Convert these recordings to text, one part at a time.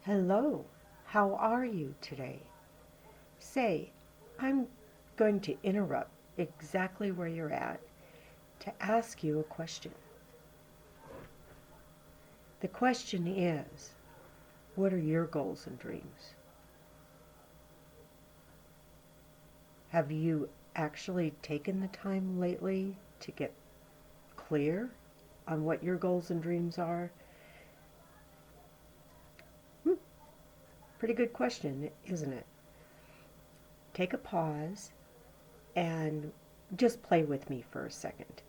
Hello, how are you today? Say, I'm going to interrupt exactly where you're at to ask you a question. The question is, what are your goals and dreams? Have you actually taken the time lately to get clear on what your goals and dreams are? Hmm, Pretty good question, isn't it? Take a pause and just play with me for a second.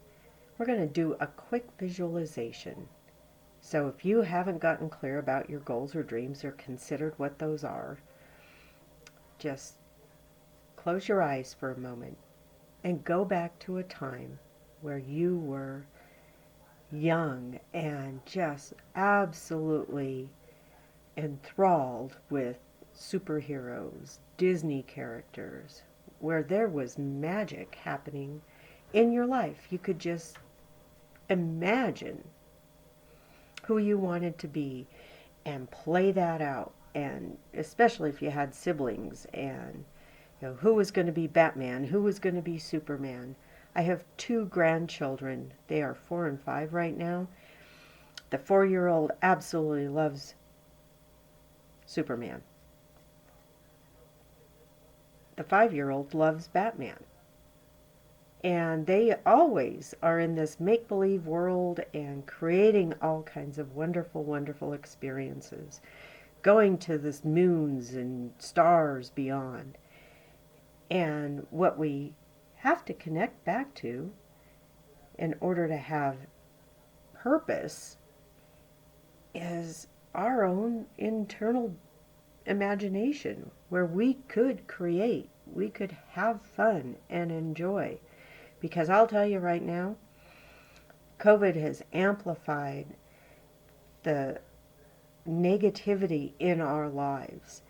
We're going to do a quick visualization. So if you haven't gotten clear about your goals or dreams or considered what those are, just close your eyes for a moment and go back to a time where you were young and just absolutely enthralled with superheroes, Disney characters, where there was magic happening in your life. You could just imagine who you wanted to be and play that out. And especially if you had siblings, and who was going to be Batman, who was going to be Superman. I have two grandchildren. They are 4 and 5 right now. The 4-year old absolutely loves Superman. The 5-year old loves Batman. And they always are in this make believe world and creating all kinds of wonderful, wonderful experiences, going to the moons and stars beyond. And what we have to connect back to in order to have purpose is our own internal imagination, where we could create, we could have fun and enjoy. Because I'll tell you right now, COVID has amplified the negativity in our lives,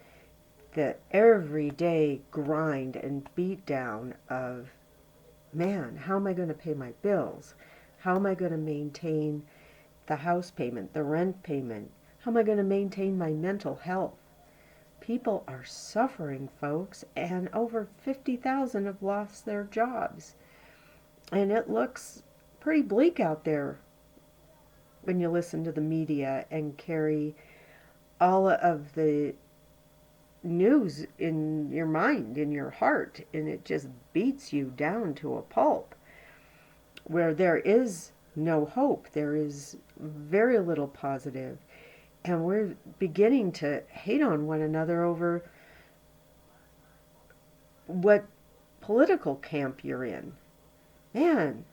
the everyday grind and beat down of, man, how am I going to pay my bills? How am I going to maintain the house payment, the rent payment? How am I going to maintain my mental health? People are suffering, folks, and over 50,000 have lost their jobs. And it looks pretty bleak out there when you listen to the media and carry all of the news in your mind, in your heart, and it just beats you down to a pulp where there is no hope. There is very little positive, and we're beginning to hate on one another over what political camp you're in. Man,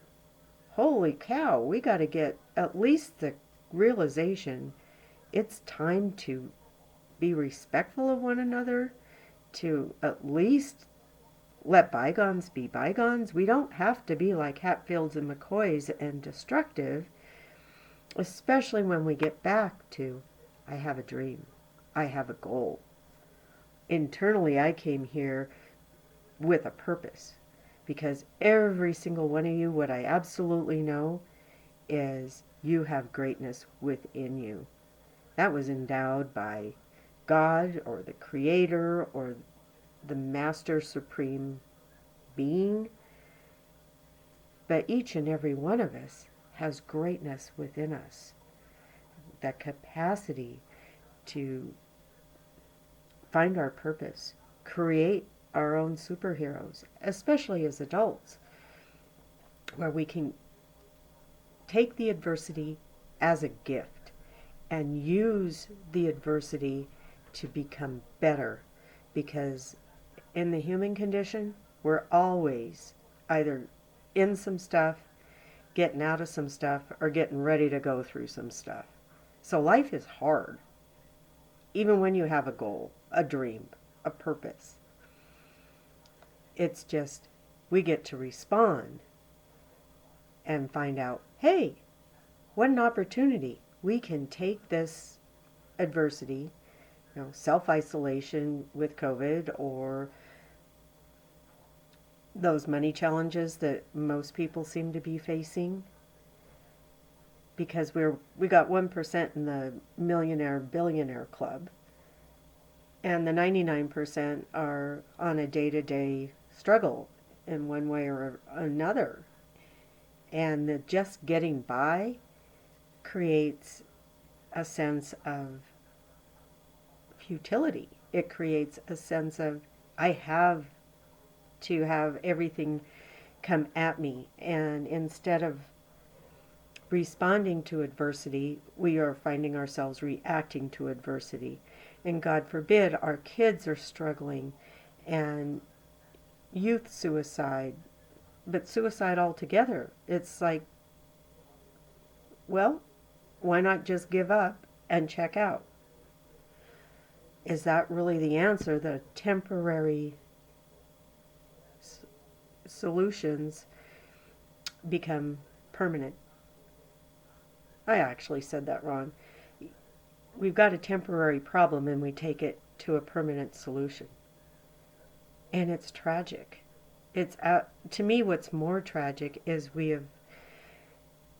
holy cow, we got to get at least the realization it's time to be respectful of one another, to at least let bygones be bygones. We don't have to be like Hatfields and McCoys and destructive, especially when we get back to, I have a dream, I have a goal. Internally, I came here with a purpose, because every single one of you, what I absolutely know is you have greatness within you. That was endowed by God or the Creator or the Master Supreme Being. But each and every one of us has greatness within us. That capacity to find our purpose, create our own superheroes, especially as adults, where we can take the adversity as a gift and use the adversity to become better. Because in the human condition, we're always either in some stuff, getting out of some stuff, or getting ready to go through some stuff. So life is hard, even when you have a goal, a dream, a purpose. It's just we get to respond and find out, hey, what an opportunity. We can take this adversity, self-isolation with COVID, or those money challenges that most people seem to be facing, because we got 1% in the millionaire billionaire club. And the 99% are on a day-to-day struggle in one way or another. And the just getting by creates a sense of futility. It creates a sense of, I have to have everything come at me. And instead of responding to adversity, we are finding ourselves reacting to adversity. And God forbid our kids are struggling and youth suicide, but suicide altogether. It's like, well, why not just give up and check out? Is that really the answer? The temporary solutions become permanent. I actually said that wrong. We've got a temporary problem and we take it to a permanent solution. And it's tragic. It's to me, what's more tragic is we have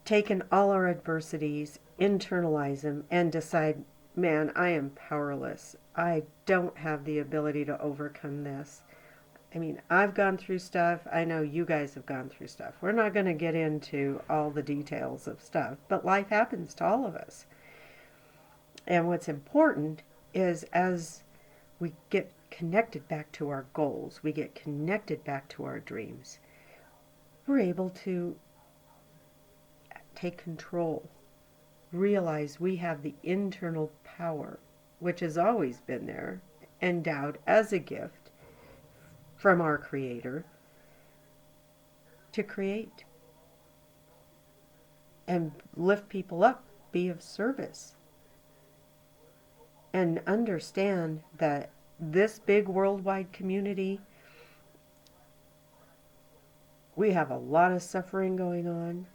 taken all our adversities, internalize them, and decide, man, I am powerless. I don't have the ability to overcome this. I mean, I've gone through stuff. I know you guys have gone through stuff. We're not going to get into all the details of stuff, but life happens to all of us. And what's important is as we get connected back to our goals, we get connected back to our dreams, we're able to take control, realize we have the internal power, which has always been there, endowed as a gift from our Creator, to create and lift people up, be of service, and understand that this big worldwide community, we have a lot of suffering going on,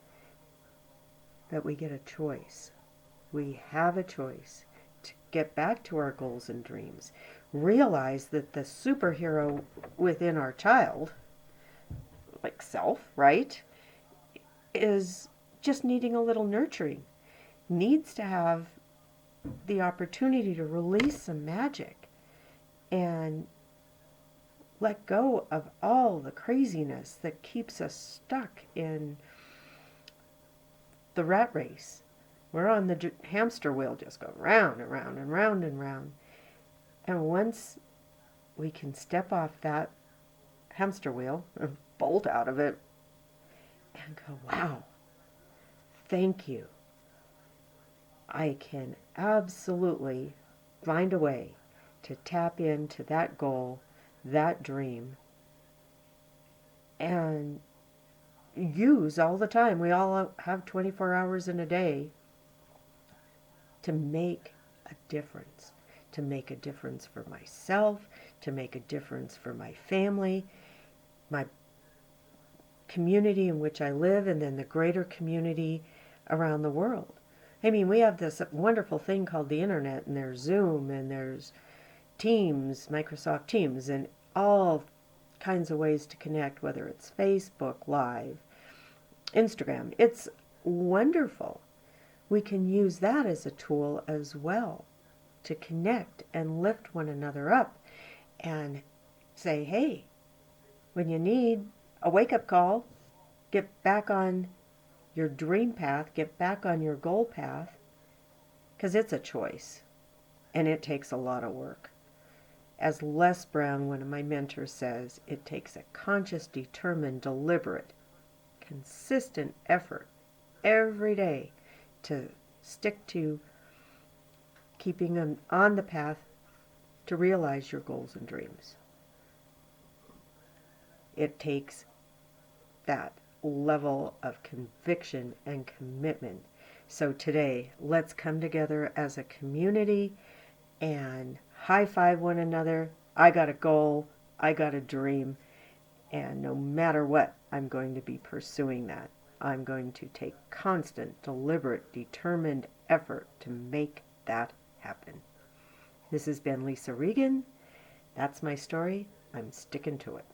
that we get a choice. We have a choice to get back to our goals and dreams. Realize that the superhero within our child, like self, right, is just needing a little nurturing, needs to have the opportunity to release some magic and let go of all the craziness that keeps us stuck in the rat race. We're on the hamster wheel, just going round and round and round and round. And once we can step off that hamster wheel, or bolt out of it, and go, wow, thank you. I can absolutely find a way to tap into that goal, that dream, and use all the time. We all have 24 hours in a day to make a difference. To make a difference for myself, to make a difference for my family, my community in which I live, and then the greater community around the world. I mean, we have this wonderful thing called the internet, and there's Zoom, and there's Teams, Microsoft Teams, and all kinds of ways to connect, whether it's Facebook Live, Instagram. It's wonderful. We can use that as a tool as well to connect and lift one another up and say, hey, when you need a wake-up call, get back on your dream path, get back on your goal path, because it's a choice and it takes a lot of work. As Les Brown, one of my mentors, says, it takes a conscious, determined, deliberate, consistent effort every day to stick to keeping them on the path to realize your goals and dreams. It takes that level of conviction and commitment. So today, let's come together as a community and high five one another. I got a goal, I got a dream, and no matter what, I'm going to be pursuing that. I'm going to take constant, deliberate, determined effort to make that happen. This has been Lisa Regan. That's my story. I'm sticking to it.